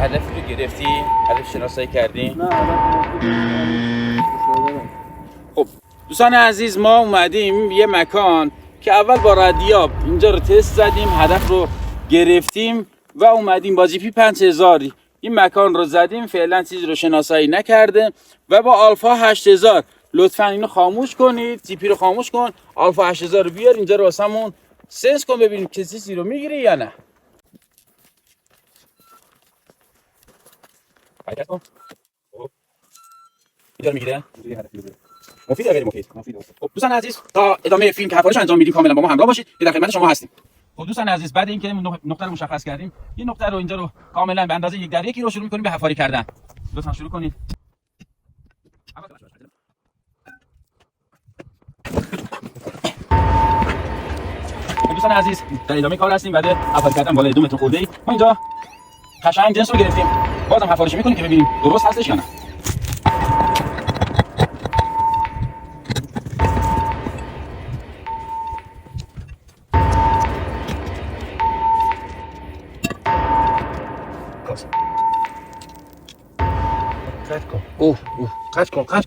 هدفی رو گرفتی؟ هدف شناسایی کردی؟ نه هدف خب دوستان عزیز، ما اومدیم یه مکان که اول با ردیاب اینجا رو تست زدیم، هدف رو گرفتیم و اومدیم با جی پی 5000 این مکان رو زدیم. فعلا چیزی رو شناسایی نکرده و با آلفا 8000 لطفا اینو خاموش کنید، جی پی رو خاموش کن، آلفا 8000 رو بیار اینجا رو واسمون سنس کن ببینیم که چیزی رو میگیری یا نه. حرکت کن. خب اینجا میگیره. مفید یا غیر مفید؟ خب دوستان عزیز، تا ادامه فیلم که حوارش انجام میدیم کاملا با ما همراه باشید که در خدمت شما هستیم. خب دوستان عزیز، بعد اینکه نقطه رو مشخص کردیم، این نقطه رو اینجا رو کاملا به اندازه 1 در 1 رو شروع می‌کنیم به حفاری کردن. لطفا شروع کنید. خب دوستان عزیز، در ادامه کار هستیم. بعد حفاری کردن بالای 2 متر خورده‌ای ما اینجا قشنگ جنس رو گرفتیم. بازم حفاریش می‌کنیم که ببینیم درست هستش یا نه. قطع کن. قطع کن.